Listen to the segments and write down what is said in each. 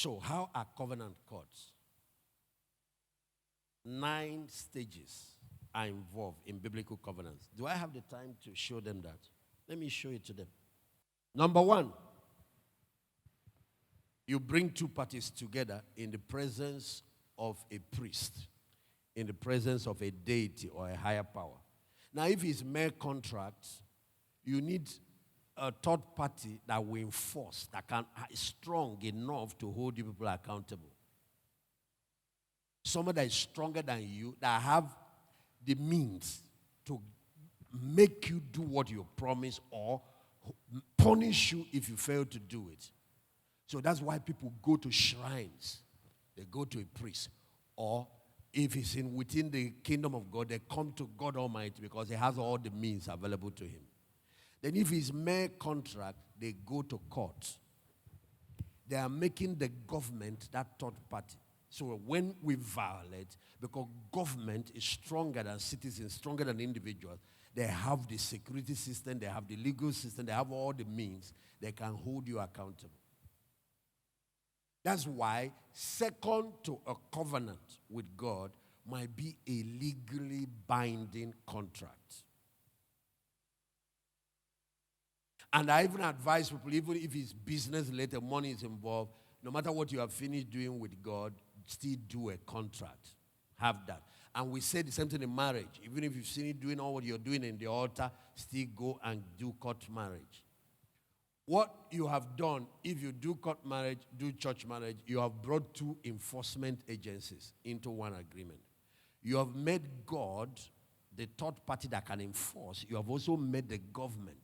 So, how are covenant courts? 9 stages are involved in biblical covenants. Do I have the time to show them that? Let me show it to them. Number 1, you bring 2 parties together in the presence of a priest, in the presence of a deity or a higher power. Now, if it's mere contract, you need a third party that will enforce, that is strong enough to hold you people accountable. Someone that is stronger than you, that have the means to make you do what you promise or punish you if you fail to do it. So that's why people go to shrines. They go to a priest. Or if it's within the kingdom of God, they come to God Almighty because he has all the means available to him. Then if it's mere contract, they go to court. They are making the government that third party. So when we violate, because government is stronger than citizens, stronger than individuals, they have the security system, they have the legal system, they have all the means, they can hold you accountable. That's why second to a covenant with God might be a legally binding contract. And I even advise people, even if it's business related, money is involved, no matter what you have finished doing with God, still do a contract. Have that. And we say the same thing in marriage. Even if you've seen it doing all what you're doing in the altar, still go and do court marriage. What you have done, if you do court marriage, do church marriage, you have brought 2 enforcement agencies into one agreement. You have made God the third party that can enforce. You have also made the government.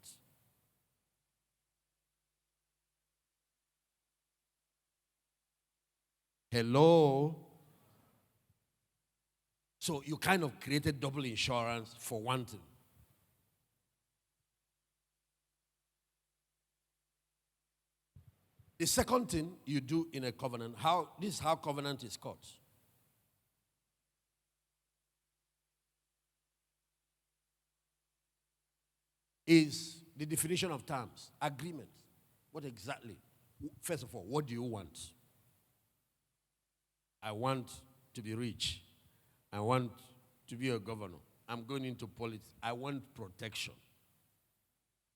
Hello? So you kind of created double insurance for one thing. The second thing you do in a covenant, this is how covenant is cut. Is the definition of terms, agreement. What exactly? First of all, what do you want? I want to be rich. I want to be a governor. I'm going into politics. I want protection.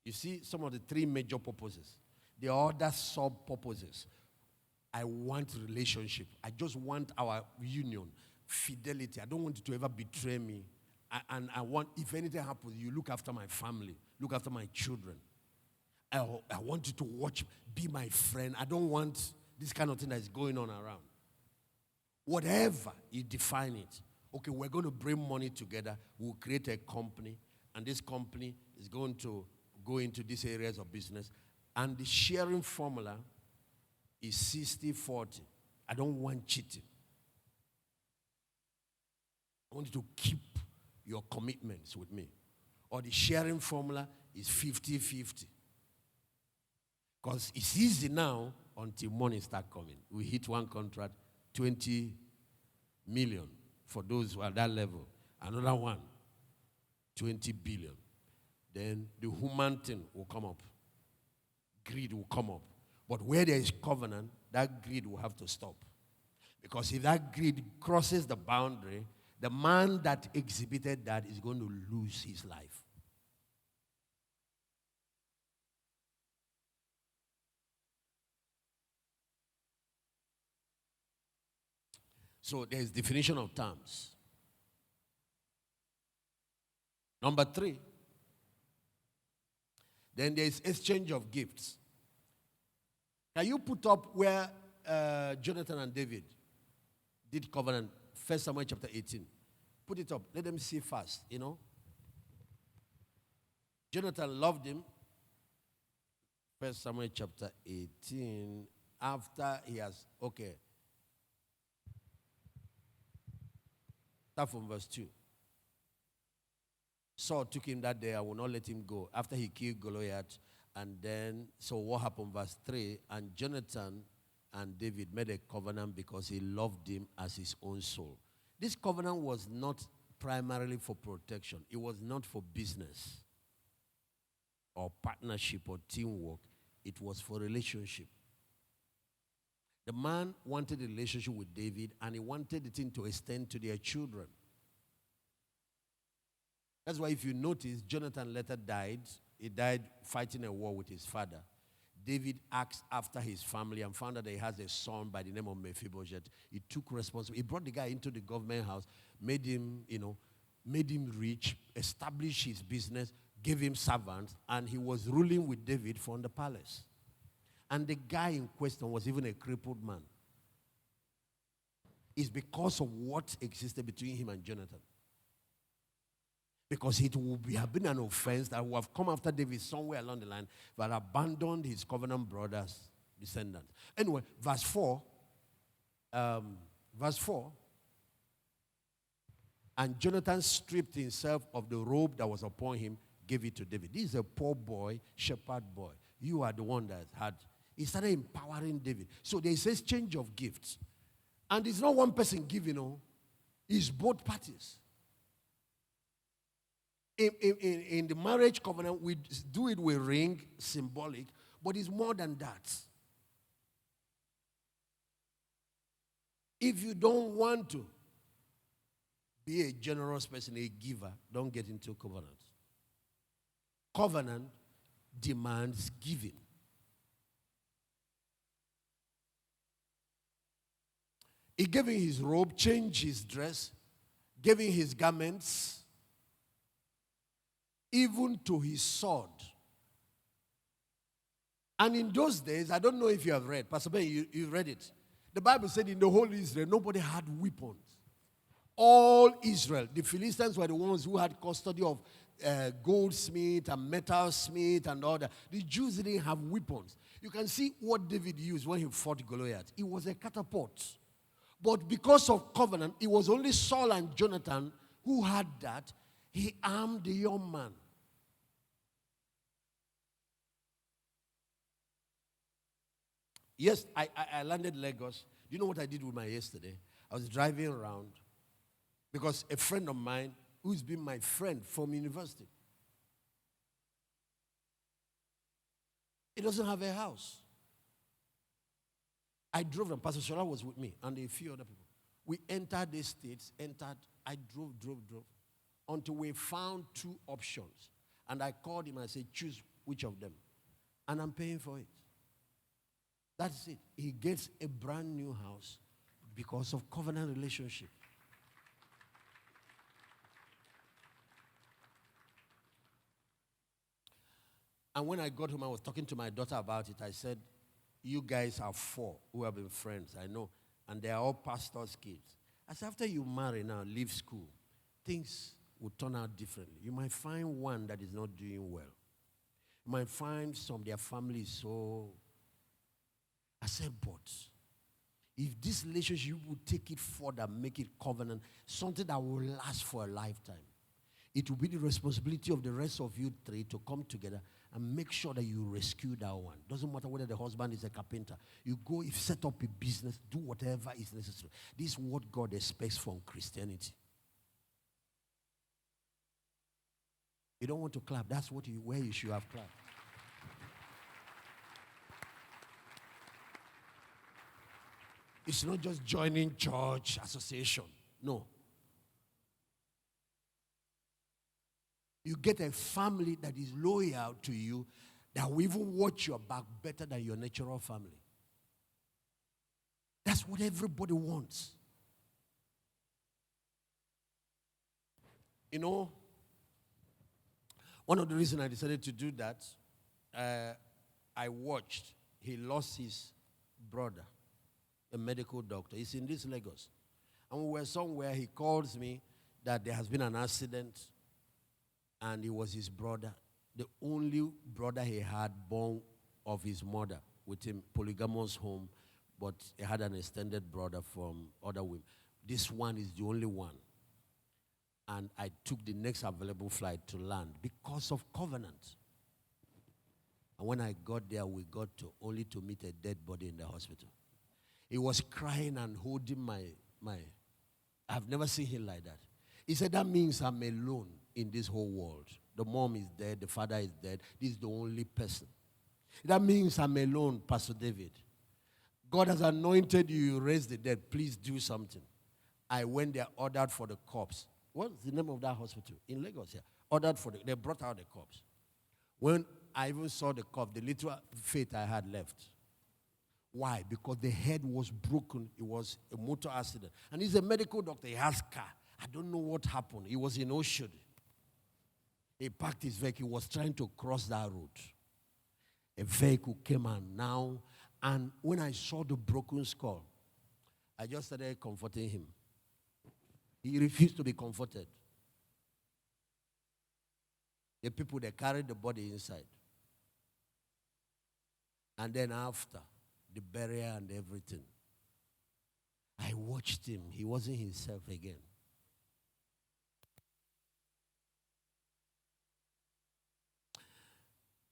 You see some of the 3 major purposes. There are other sub-purposes. I want relationship. I just want our union, fidelity. I don't want you to ever betray me. And I want, if anything happens, you look after my family, look after my children. I want you to watch, be my friend. I don't want this kind of thing that is going on around. Whatever, you define it. Okay, we're going to bring money together. We'll create a company. And this company is going to go into these areas of business. And the sharing formula is 60-40. I don't want cheating. I want you to keep your commitments with me. Or the sharing formula is 50-50. Because it's easy now until money starts coming. We hit one contract, 20 million for those who are at that level. Another one, 20 billion. Then the human thing will come up. Greed will come up. But where there is covenant, that greed will have to stop. Because if that greed crosses the boundary, the man that exhibited that is going to lose his life. So there is definition of terms. Number 3, then there is exchange of gifts. Can you put up where Jonathan and David did covenant? 1 Samuel chapter 18. Put it up. Let them see fast, Jonathan loved him. 1 Samuel chapter 18. After he has, start from verse 2. Saul took him that day, I will not let him go. After he killed Goliath, and then, so what happened, verse 3, and Jonathan and David made a covenant because he loved him as his own soul. This covenant was not primarily for protection. It was not for business or partnership or teamwork. It was for relationship. The man wanted a relationship with David, and he wanted the thing to extend to their children. That's why if you notice, Jonathan later died. He died fighting a war with his father. David asked after his family and found out that he has a son by the name of Mephibosheth. He took responsibility. He brought the guy into the government house, made him rich, established his business, gave him servants, and he was ruling with David from the palace. And the guy in question was even a crippled man. It's because of what existed between him and Jonathan. Because it would have been an offense that would have come after David somewhere along the line, but abandoned his covenant brothers' descendants. Anyway, verse 4. And Jonathan stripped himself of the robe that was upon him, gave it to David. This is a poor boy, shepherd boy. You are the one that had. He started empowering David. So there is exchange of gifts. And it's not one person giving, it's both parties. In the marriage covenant, we do it with ring, symbolic, but it's more than that. If you don't want to be a generous person, a giver, don't get into covenant. Covenant demands giving. He gave him his robe, changed his dress, gave him his garments, even to his sword. And in those days, I don't know if you have read, Pastor Ben, you read it. The Bible said in the whole Israel, nobody had weapons. All Israel, the Philistines were the ones who had custody of goldsmith and metalsmith and all that. The Jews didn't have weapons. You can see what David used when he fought Goliath. It was a catapult. But because of covenant, it was only Saul and Jonathan who had that. He armed the young man. Yes, I landed Lagos. Do you know what I did with my yesterday? I was driving around because a friend of mine, who's been my friend from university, he doesn't have a house. I drove them. Pastor Shola was with me and a few other people. We entered the states, I drove, until we found two options. And I called him and I said, choose which of them. And I'm paying for it. That's it. He gets a brand new house because of covenant relationship. And when I got home, I was talking to my daughter about it. I said, you guys are 4 who have been friends, I know. And they are all pastors' kids. I said, after you marry now, leave school, things will turn out differently. You might find one that is not doing well. You might find some of their families so. I said, but if this relationship will take it further, make it covenant, something that will last for a lifetime, it will be the responsibility of the rest of you 3 to come together and make sure that you rescue that one. Doesn't matter whether the husband is a carpenter. You go, if set up a business, do whatever is necessary. This is what God expects from Christianity. You don't want to clap. That's where you should have clapped. It's not just joining church association. No. You get a family that is loyal to you, that will even watch your back better than your natural family. That's what everybody wants. You know, one of the reasons I decided to do that, I watched, he lost his brother, a medical doctor. He's in this Lagos. And we were somewhere, he calls me that there has been an accident, and it was his brother, the only brother he had born of his mother with him, polygamous home, but he had an extended brother from other women. This one is the only one. And I took the next available flight to land because of covenant. And when I got there, we got only to meet a dead body in the hospital. He was crying and holding my I've never seen him like that. He said, that means I'm alone in this whole world. The mom is dead, the father is dead. This is the only person. That means I'm alone, Pastor David. God has anointed you, you raise the dead. Please do something. I went there, ordered for the corpse. What's the name of that hospital? In Lagos, yeah. Ordered for they brought out the corpse. When I even saw the corpse, the little faith I had left. Why? Because the head was broken. It was a motor accident. And he's a medical doctor. He has car. I don't know what happened. He was in Oshodi. He parked his vehicle. He was trying to cross that road. A vehicle came on now. And when I saw the broken skull, I just started comforting him. He refused to be comforted. The people, they carried the body inside. And then after, the burial and everything, I watched him. He wasn't himself again.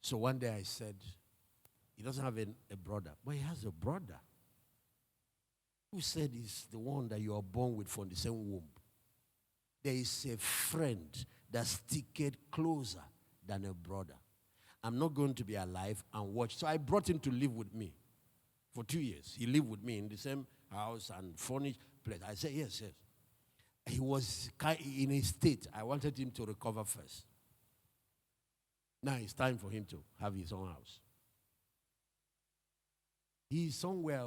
So one day I said, he doesn't have a brother, but he has a brother who said he's the one that you are born with from the same womb. There is a friend that sticketh closer than a brother. I'm not going to be alive and watch. So I brought him to live with me for 2 years. He lived with me in the same house and furnished place. I said, yes. He was in a state. I wanted him to recover first. Now it's time for him to have his own house. He's somewhere.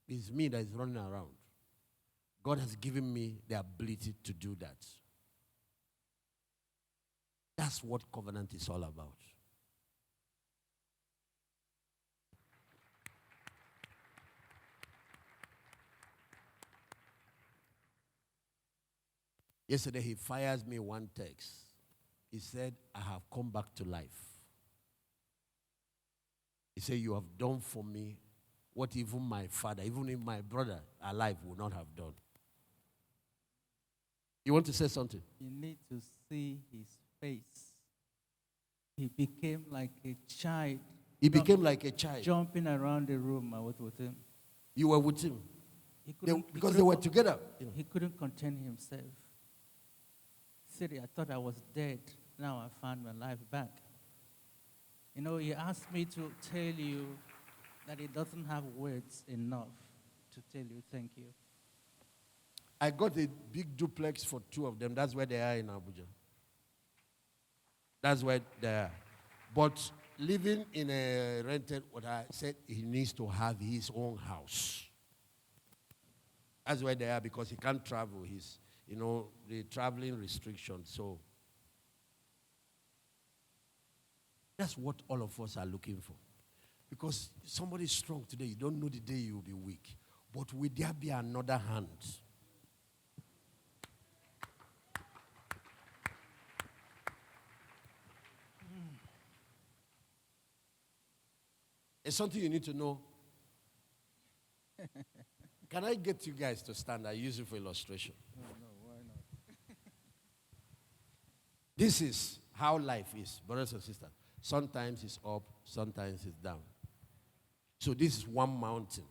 It's me that is running around. God has given me the ability to do that. That's what covenant is all about. Yesterday he fires me one text. He said, I have come back to life. He said, you have done for me what even my father, even if my brother alive, would not have done. You want to say something? You need to see his face. He became like a child. He became like a child. Jumping around the room. I was with him. You were with him? Because they were together. He couldn't contain himself. Said, I thought I was dead. Now I found my life back. You know, he asked me to tell you that he doesn't have words enough to tell you thank you. I got a big duplex for 2 of them. That's where they are in Abuja. That's where they are. But living in a rented, what I said, he needs to have his own house. That's where they are because he can't travel. He's, the traveling restrictions. So that's what all of us are looking for. Because somebody is strong today. You don't know the day you will be weak. But will there be another hand? It's something you need to know. Can I get you guys to stand? I use it for illustration. No, why not? This is how life is, brothers and sisters. Sometimes it's up, sometimes it's down. So this is one mountain.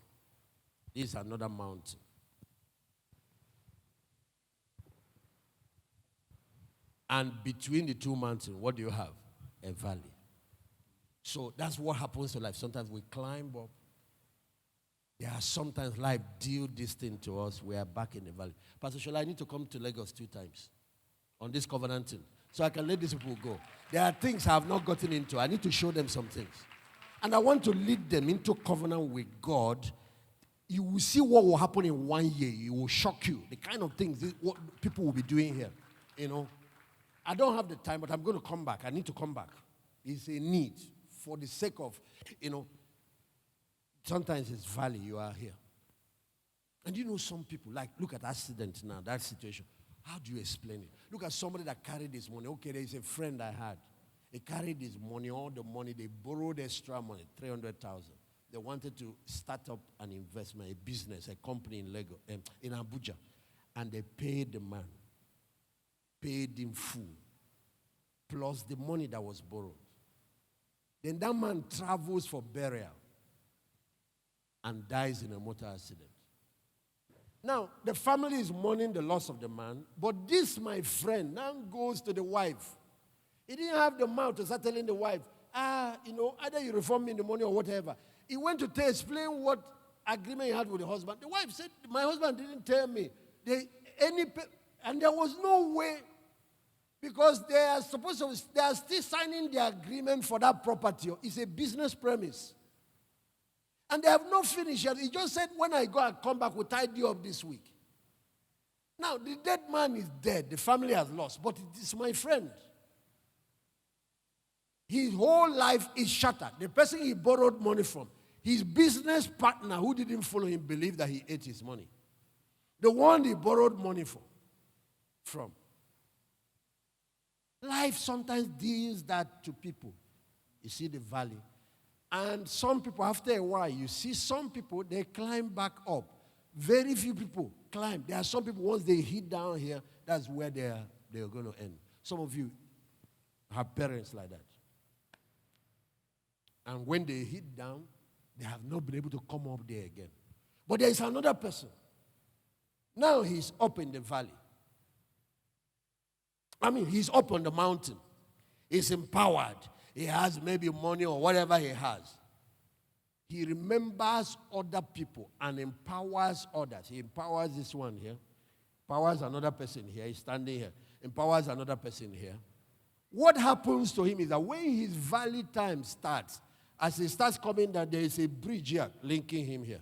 This is another mountain. And between the 2 mountains, what do you have? A valley. So that's what happens to life. Sometimes we climb up. There are sometimes life deal this thing to us. We are back in the valley. Pastor Shola, I need to come to Lagos 2 times on this covenant thing so I can let these people go. There are things I have not gotten into. I need to show them some things. And I want to lead them into covenant with God. You will see what will happen in 1 year. It will shock you. The kind of things what people will be doing here. I don't have the time, but I'm going to come back. I need to come back. It's a need for the sake of, sometimes it's valley, you are here. And some people, like, look at accident now, that situation. How do you explain it? Look at somebody that carried this money. Okay, there is a friend I had. He carried this money, all the money. They borrowed extra money, 300,000. They wanted to start up an investment, a business, a company in Lagos, in Abuja. And they paid the man. Paid in full. Plus the money that was borrowed. Then that man travels for burial and dies in a motor accident. Now, the family is mourning the loss of the man, but this, my friend, now goes to the wife. He didn't have the mouth to start telling the wife, either you reform me in the morning or whatever. He went to explain what agreement he had with the husband. The wife said, my husband didn't tell me. And there was no way, because they are still signing the agreement for that property. It's a business premise. And they have not finished yet. He just said, when I go and come back, we'll tidy up this week. Now, the dead man is dead. The family has lost. But it is my friend. His whole life is shattered. The person he borrowed money from, his business partner who didn't follow him, believed that he ate his money. The one he borrowed money from. Life sometimes deals that to people. You see the valley. And some people, after a while, you see some people, they climb back up. Very few people climb. There are some people, once they hit down here, that's where they're going to end. Some of you have parents like that. And when they hit down, they have not been able to come up there again. But there is another person. Now he's up in the valley. He's up on the mountain. He's empowered. He has maybe money or whatever he has. He remembers other people and empowers others. He empowers this one here. Empowers another person here. He's standing here. Empowers another person here. What happens to him is that when his valley time starts, as he starts coming down, there is a bridge here linking him here.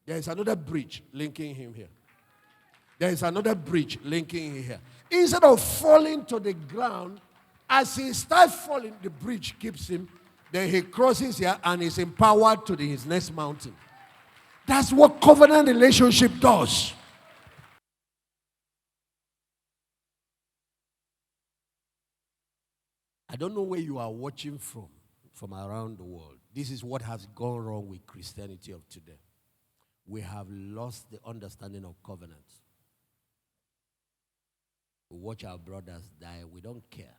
There is another bridge linking him here. There is another bridge linking him here. Instead of falling to the ground, as he starts falling, the bridge keeps him. Then he crosses here and is empowered to his next mountain. That's what covenant relationship does. I don't know where you are watching from around the world. This is what has gone wrong with Christianity of today. We have lost the understanding of covenants. We watch our brothers die. We don't care.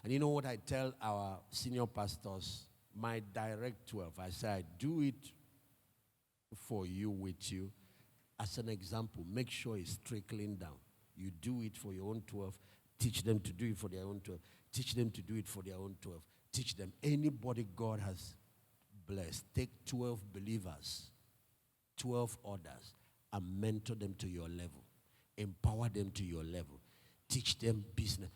And you know what I tell our senior pastors? My direct 12. I say, I do it for you, with you. As an example, make sure it's trickling down. You do it for your own 12. Teach them to do it for their own 12. Teach them to do it for their own 12. Teach them. Anybody God has blessed, take 12 believers, 12 others, and mentor them to your level. Empower them to your level. Teach them business.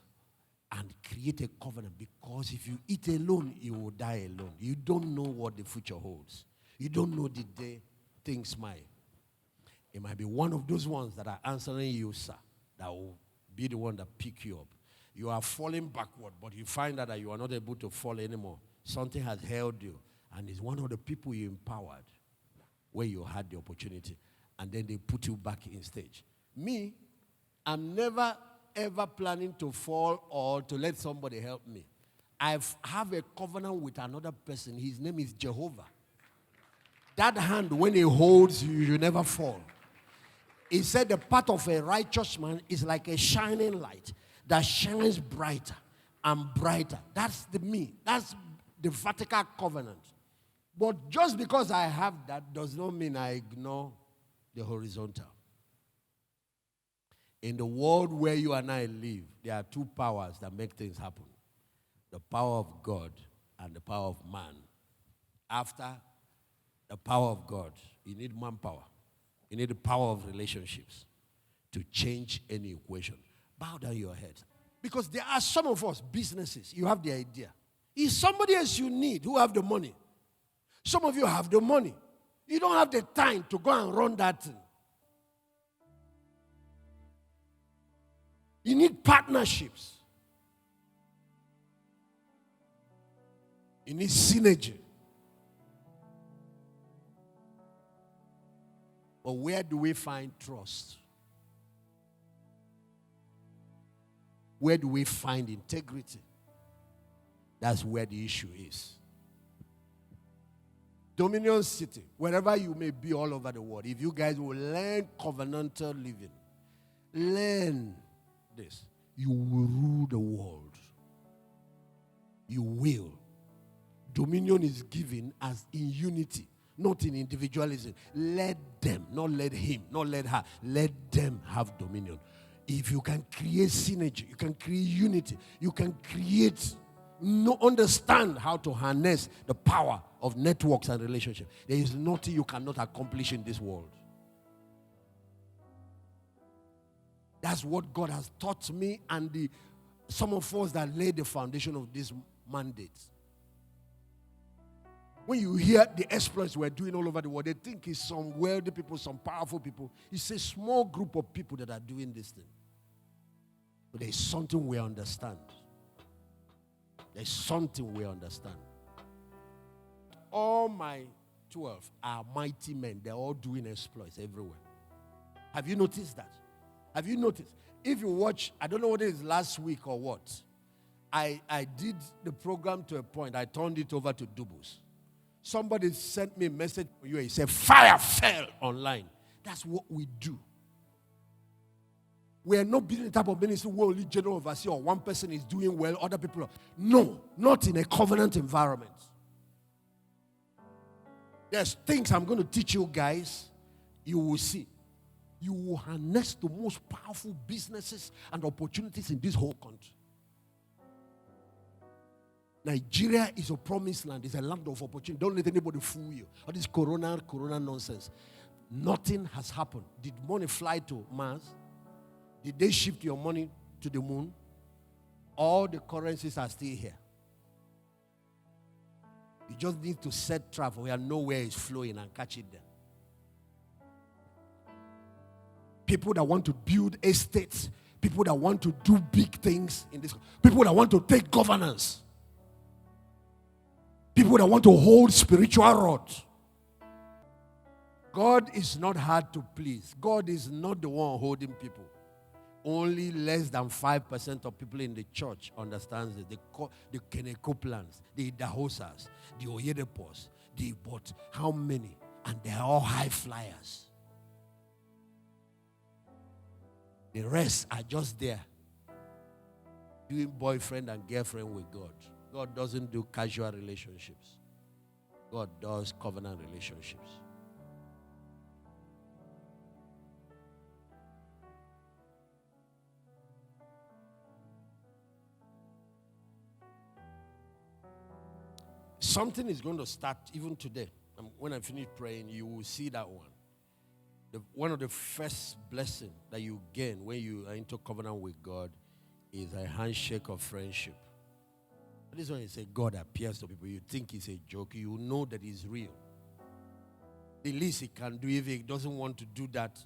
And create a covenant, because if you eat alone, you will die alone. You don't know what the future holds. You don't know the day things might. It might be one of those ones that are answering you, sir, that will be the one that pick you up. You are falling backward, but you find out that you are not able to fall anymore. Something has held you, and it's one of the people you empowered where you had the opportunity, and then they put you back in stage. Me, I'm never ever planning to fall or to let somebody help me. I have a covenant with another person. His name is Jehovah. That hand, when he holds you, you never fall. He said the path of a righteous man is like a shining light that shines brighter and brighter. That's me. That's the vertical covenant. But just because I have that does not mean I ignore the horizontal. In the world where you and I live, there are two powers that make things happen. The power of God and the power of man. After the power of God, you need manpower. You need the power of relationships to change any equation. Bow down your head. Because there are some of us, businesses, you have the idea. It's somebody else you need who have the money. Some of you have the money. You don't have the time to go and run that thing. You need partnerships. You need synergy. But where do we find trust? Where do we find integrity? That's where the issue is. Dominion City, wherever you may be all over the world, if you guys will learn covenantal living, learn this, you will rule the world. You will. Dominion is given as in unity, not in individualism. Let them, not let him, not let her. Let them have dominion. If you can create synergy, you can create unity, you can understand how to harness the power of networks and relationships. There is nothing you cannot accomplish in this world. That's what God has taught me and some of us that laid the foundation of this mandate. When you hear the exploits we're doing all over the world, they think it's some wealthy people, some powerful people. It's a small group of people that are doing this thing. But there's something we understand. There's something we understand. All my 12 are mighty men. They're all doing exploits everywhere. Have you noticed that? Have you noticed? If you watch, I don't know whether it's last week or what, I did the program to a point. I turned it over to Dubus. Somebody sent me a message for you. He said, fire fell online. That's what we do. We are not building the type of ministry where only general overseer or one person is doing well, other people are. No, not in a covenant environment. There's things I'm going to teach you guys. You will see. You will harness the most powerful businesses and opportunities in this whole country. Nigeria is a promised land. It's a land of opportunity. Don't let anybody fool you. All this corona nonsense. Nothing has happened. Did money fly to Mars? Did they shift your money to the moon? All the currencies are still here. You just need to set travel where nowhere is flowing and catch it there. People that want to build estates, people that want to do big things in this, people that want to take governance, people that want to hold spiritual rods. God is not hard to please. God is not the one holding people. Only less than 5% of people in the church understands it. The Kenekoplans, the Idahosas, the Oyedepos, but how many? And they're all high flyers. The rest are just there doing boyfriend and girlfriend with God. God doesn't do casual relationships. God does covenant relationships. Something is going to start even today. When I finish praying, you will see that one. One of the first blessings that you gain when you are into covenant with God is a handshake of friendship. This is when you say God appears to people. You think it's a joke. You know that it's real. The least he can do, if he doesn't want to do that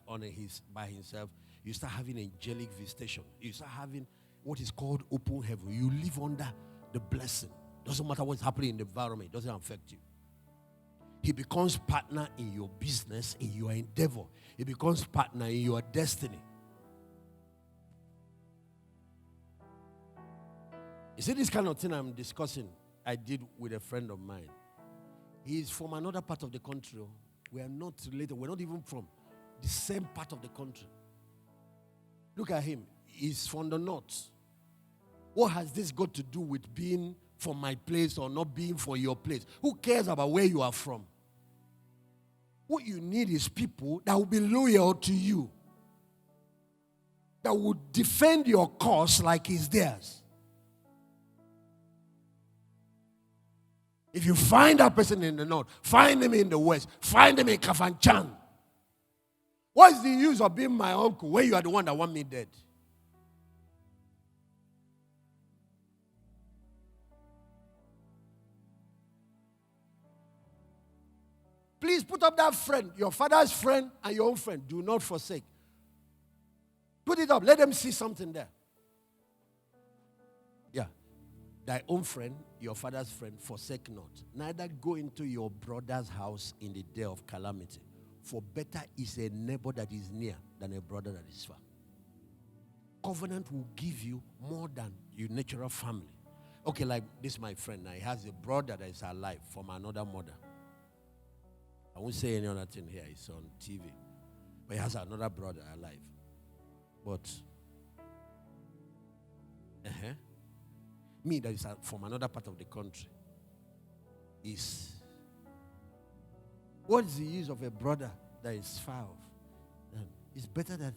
by himself, you start having angelic visitation. You start having what is called open heaven. You live under the blessing. Doesn't matter what's happening in the environment. It doesn't affect you. He becomes partner in your business, in your endeavor. He becomes partner in your destiny. You see, this kind of thing I'm discussing, I did with a friend of mine. He's from another part of the country. We are not related. We're not even from the same part of the country. Look at him. He's from the north. What has this got to do with being from my place or not being from your place? Who cares about where you are from? What you need is people that will be loyal to you, that will defend your cause like it's theirs. If you find that person in the north, find him in the west, find him in Kafanchan. What's the use of being my uncle when you are the one that want me dead? Please put up that friend, your father's friend and your own friend. Do not forsake. Put it up. Let them see something there. Yeah. Thy own friend, your father's friend, forsake not. Neither go into your brother's house in the day of calamity. For better is a neighbor that is near than a brother that is far. Covenant will give you more than your natural family. Okay, like this my friend now. He has a brother that is alive from another mother. I won't say any other thing here. It's on TV. But he has another brother alive. But, me that is from another part of the country is, what is the use of a brother that is far off? It's better that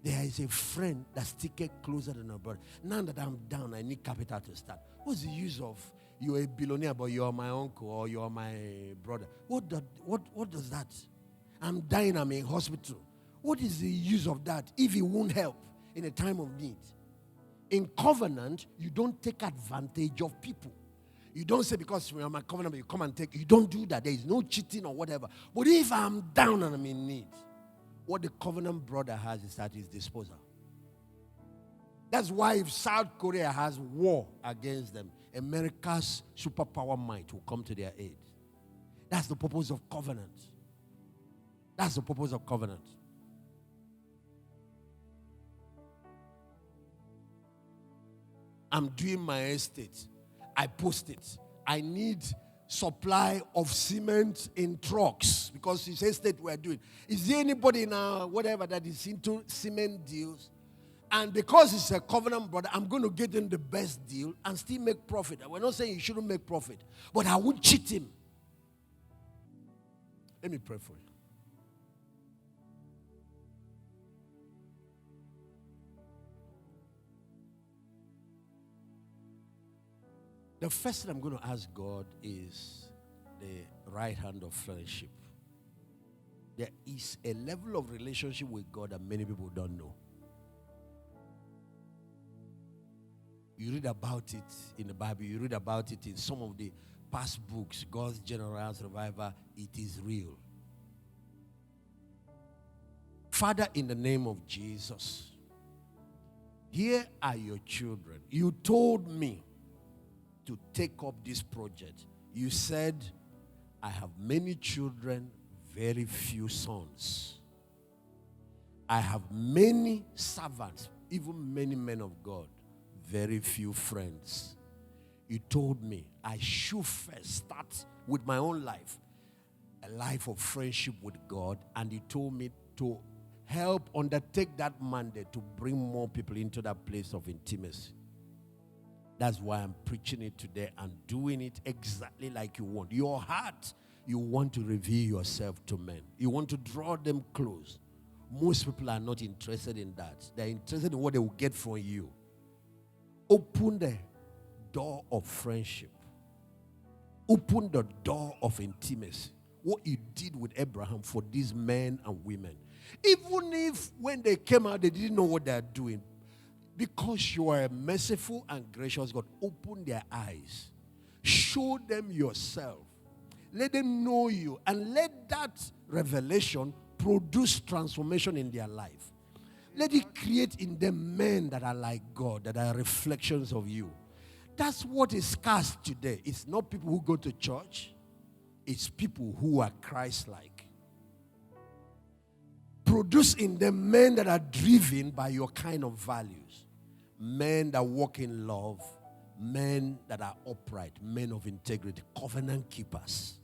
there is a friend that sticks closer than a brother. Now that I'm down, I need capital to start. What's the use of you're a billionaire, but you're my uncle or you're my brother. What does that? I'm dying, I'm in hospital. What is the use of that if it won't help in a time of need? In covenant, you don't take advantage of people. You don't say, because we are my covenant, you come and take. You don't do that. There is no cheating or whatever. But if I'm down and I'm in need, what the covenant brother has is at his disposal. That's why if South Korea has war against them, America's superpower might will come to their aid. That's the purpose of covenant. That's the purpose of covenant. I'm doing my estate. I post it. I need supply of cement in trucks because it's estate we're doing. Is there anybody now, whatever, that is into cement deals? And because it's a covenant brother, I'm going to get him the best deal and still make profit. We're not saying you shouldn't make profit, but I won't cheat him. Let me pray for you. The first thing I'm going to ask God is the right hand of friendship. There is a level of relationship with God that many people don't know. You read about it in the Bible. You read about it in some of the past books. God's General Survivor. It is real. Father, in the name of Jesus, here are your children. You told me to take up this project. You said, I have many children, very few sons. I have many servants, even many men of God, very few friends. You told me I should first start with my own life, a life of friendship with God, and you told me to help undertake that mandate to bring more people into that place of intimacy. That's why I'm preaching it today and doing it exactly like you want. Your heart, you want to reveal yourself to men. You want to draw them close. Most people are not interested in that. They're interested in what they will get from you. Open the door of friendship. Open the door of intimacy. What you did with Abraham for these men and women. Even if when they came out, they didn't know what they are doing. Because you are a merciful and gracious God, open their eyes. Show them yourself. Let them know you. And let that revelation produce transformation in their life. Let it create in them men that are like God, that are reflections of you. That's what is scarce today. It's not people who go to church. It's people who are Christ-like. Produce in them men that are driven by your kind of values. Men that walk in love. Men that are upright. Men of integrity. Covenant keepers.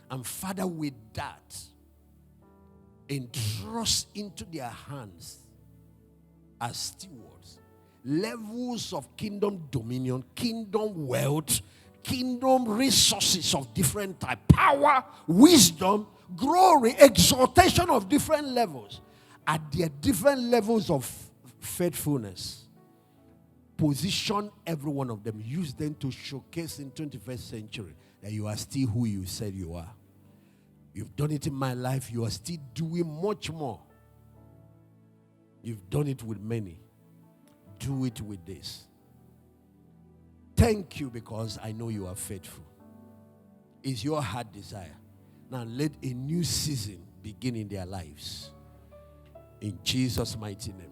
And Father, with that, entrust into their hands as stewards levels of kingdom dominion, kingdom wealth, kingdom resources of different type, power, wisdom, glory, exaltation of different levels at their different levels of faithfulness. Position every one of them. Use them to showcase in 21st century that you are still who you said you are. You've done it in my life. You are still doing much more. You've done it with many. Do it with this. Thank you because I know you are faithful. It's your heart desire. Now let a new season begin in their lives. In Jesus' mighty name.